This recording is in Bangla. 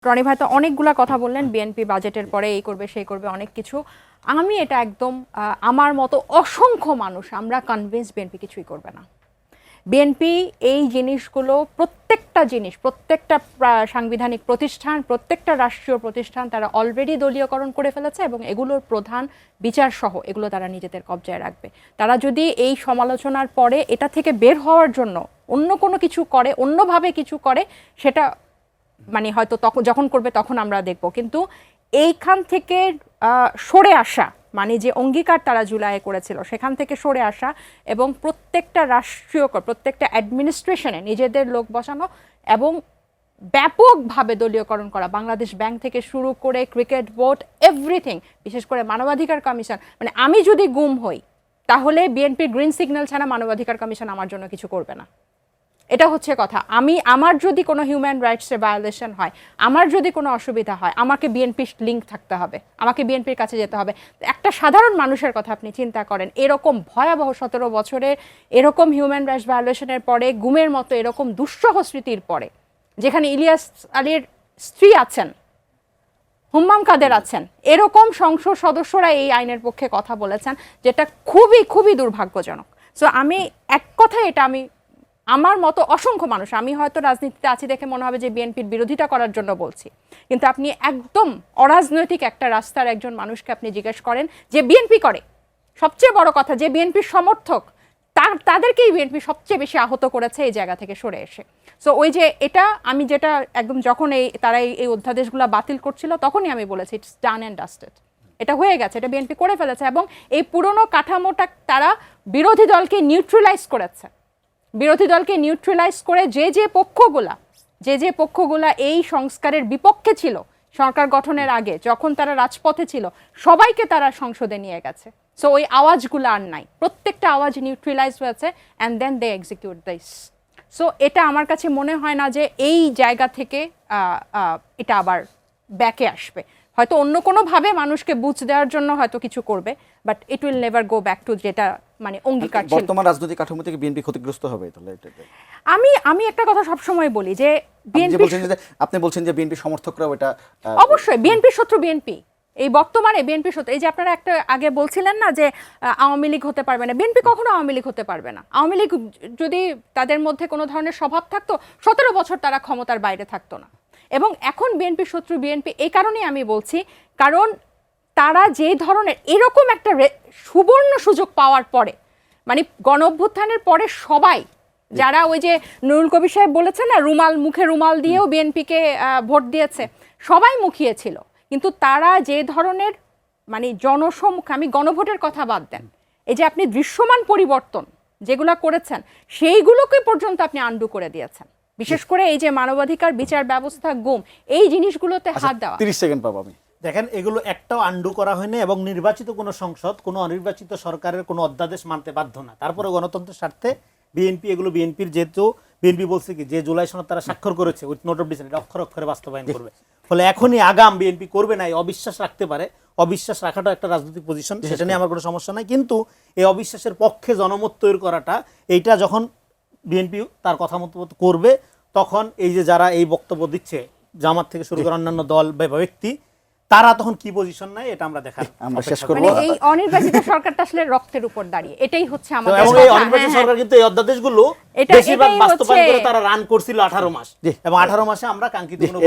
রনি ভাই তো অনেকগুলা কথা বললেন, বিএনপি বাজেটের পরে এই করবে সেই করবে অনেক কিছু। আমি এটা একদম আমার মতো অসংখ্য মানুষ আমরা কনভিন্স বিএনপি কিছুই করবে না। বিএনপি এই জিনিসগুলো প্রত্যেকটা জিনিস, প্রত্যেকটা সাংবিধানিক প্রতিষ্ঠান, প্রত্যেকটা রাষ্ট্রীয় প্রতিষ্ঠান তারা অলরেডি দলীয়করণ করে ফেলেছে এবং এগুলোর প্রধান বিচার সহ এগুলো তারা নিজেদের কবজায় রাখবে। তারা যদি এই সমালোচনার পরে এটা থেকে বের হওয়ার জন্য অন্য কোনো কিছু করে, অন্যভাবে কিছু করে, সেটা মানে হয়তো তখন যখন করবে তখন আমরা দেখব। কিন্তু এইখান থেকে সরে আসা, মানে যে অঙ্গীকার তারা জুলাইয়ে করেছিল সেখান থেকে সরে আসা এবং প্রত্যেকটা রাষ্ট্রীয় প্রত্যেকটা অ্যাডমিনিস্ট্রেশনে নিজেদের লোক বসানো এবং ব্যাপকভাবে দলীয়করণ করা, বাংলাদেশ ব্যাংক থেকে শুরু করে ক্রিকেট বোর্ড, এভরিথিং, বিশেষ করে মানবাধিকার কমিশন। মানে আমি যদি গুম হই তাহলে বিএনপি গ্রিন সিগন্যাল ছাড়া মানবাধিকার কমিশন আমার জন্য কিছু করবে না। এটা হচ্ছে কথা। আমার যদি কোনো হিউম্যান রাইটসের ভায়োলেশন হয়, আমার যদি কোনো অসুবিধা হয়, আমাকে বিএনপির লিঙ্ক থাকতে হবে, আমাকে বিএনপির কাছে যেতে হবে। একটা সাধারণ মানুষের কথা আপনি চিন্তা করেন, এরকম ভয়াবহ 17 বছরের এরকম হিউম্যান রাইটস ভায়োলেশনের পরে, গুমের মতো এরকম দুঃসহ স্মৃতির পরে, যেখানে ইলিয়াস আলীর স্ত্রী আছেন, হুম্মাম কাদের আছেন, এরকম সংসদ সদস্যরা এই আইনের পক্ষে কথা বলেছেন, যেটা খুবই খুবই দুর্ভাগ্যজনক। সো আমি এক কথায় এটা আমার মতো অসংখ্য মানুষ, আমি হয়তো রাজনীতিতে আছি দেখে মনে হবে যে বিএনপির বিরোধিতা করার জন্য বলছি, কিন্তু আপনি একদম অরাজনৈতিক একটা রাস্তার একজন মানুষকে আপনি জিজ্ঞেস করেন যে বিএনপি করে, সবচেয়ে বড় কথা যে বিএনপির সমর্থক, তাদেরকেই বিএনপি সবচেয়ে বেশি আহত করেছে এই জায়গা থেকে সরে এসে। সো ওই যে এটা আমি যেটা একদম যখন তারা এই অধ্যাদেশগুলো বাতিল করছিল তখনই আমি বলেছি ইটস ডান অ্যান্ড ডাস্টেড, এটা হয়ে গেছে, এটা বিএনপি করে ফেলেছে এবং এই পুরনো কাঠামোটা তারা বিরোধী দলকে নিউট্রালাইজ করেছে। বিরোধী দলকে নিউট্রালাইজ করে যে পক্ষগুলা এই সংস্কারের বিপক্ষে ছিল সরকার গঠনের আগে, যখন তারা রাজপথে ছিল, সবাইকে তারা সংসদে নিয়ে গেছে। সো ওই আওয়াজগুলো আর নাই, প্রত্যেকটা আওয়াজ নিউট্রালাইজ হয়েছে and then they execute this. So এটা আমার কাছে মনে হয় না যে এই জায়গা থেকে এটা আবার ব্যাকে আসবে। হয়তো অন্য কোনোভাবে মানুষকে বুঝ দেওয়ার জন্য হয়তো কিছু করবে, but it will never go back to যেটা মানে অঙ্গীকার ছিল। বর্তমান রাজনৈতিক কাঠামো থেকে বিএনপি ক্ষতিগ্রস্ত হবে তাহলে? আমি একটা কথা সবসময় বলি যে আপনি বলছেন যে বিএনপি সমর্থকরাও এটা, অবশ্যই বিএনপি শত্রু, বিএনপি এই বর্তমানে বিএনপি শত্রু। এই যে আপনারা একটা আগে বলছিলেন না যে আওয়ামী লীগ হতে পারবে না, বিএনপি কখনো আওয়ামী লীগ হতে পারবে না। আওয়ামী লীগ যদি তাদের মধ্যে কোনো ধরনের স্বভাব থাকতো, 17 বছর তারা ক্ষমতার বাইরে থাকতো না। এবং এখন বিএনপি শত্রু বিএনপি এই কারণেই আমি বলছি, কারণ তারা যে ধরনের এরকম একটা সুবর্ণ সুযোগ পাওয়ার পরে, মানে গণ অভ্যুত্থানের পরে সবাই যারা ওই যে নুরুল কবির সাহেব বলেছেন না, মুখে রুমাল দিয়েও বিএনপিকে ভোট দিয়েছে, সবাই মুখিয়েছিল। কিন্তু তারা যে ধরনের মানে জনসম্মুখে, আমি গণভোটের কথা বাদ দেন, এই যে আপনি দৃশ্যমান পরিবর্তন যেগুলো করেছেন সেইগুলোকে পর্যন্ত আপনি আন্ডু করে দিয়েছেন। বিশেষ করে এই যে মানবাধিকার, বিচার ব্যবস্থা, গুম, এই জিনিসগুলোতে হাত দেওয়া। 30 সেকেন্ড পাবো আমি। দেখেন, এগুলো একটাও আন্ডু করা হয়নি এবং নির্বাচিত কোনো সংসদ কোনো অনির্বাচিত সরকারের কোনো অধ্যাদেশ মানতে বাধ্য না। তারপরে গণতন্ত্রের স্বার্থে বিএনপির যেহেতু বিএনপি বলছে কি যে জুলাই সনদ তারা স্বাক্ষর করেছে উইথ নোট অফ ডিসেন্ট, এটা অক্ষরে অক্ষরে বাস্তবায়ন করবে। ফলে এখনই আগাম বিএনপি করবে না, এই অবিশ্বাস রাখতে পারে। অবিশ্বাস রাখাটাও একটা রাজনৈতিক পজিশন, সেটা নিয়ে আমার কোনো সমস্যা নাই। কিন্তু এই অবিশ্বাসের পক্ষে জনমত তৈরি করাটা, এইটা যখন বিএনপি তার কথা মতো করবে, তখন এই যে যারা এই বক্তব্য দিচ্ছে, জামাত থেকে শুরু করে অন্যান্য দল বা ব্যক্তি, তারা তখন কি পজিশন নেয় এটা আমরা দেখার। আমরা শেষ করব। মানে এই অনির্বাচিত সরকারটা আসলে রক্তের উপর দাঁড়িয়ে, এটাই হচ্ছে আমাদের। এবং এই অনির্বাচিত সরকার কিন্তু এই অধ্যাদেশগুলো বেশিরভাগ বাস্তবায়ন করে তারা রান করছিল 18 মাস, এবং 18 মাসে আমরা কাঙ্ক্ষিত কোনো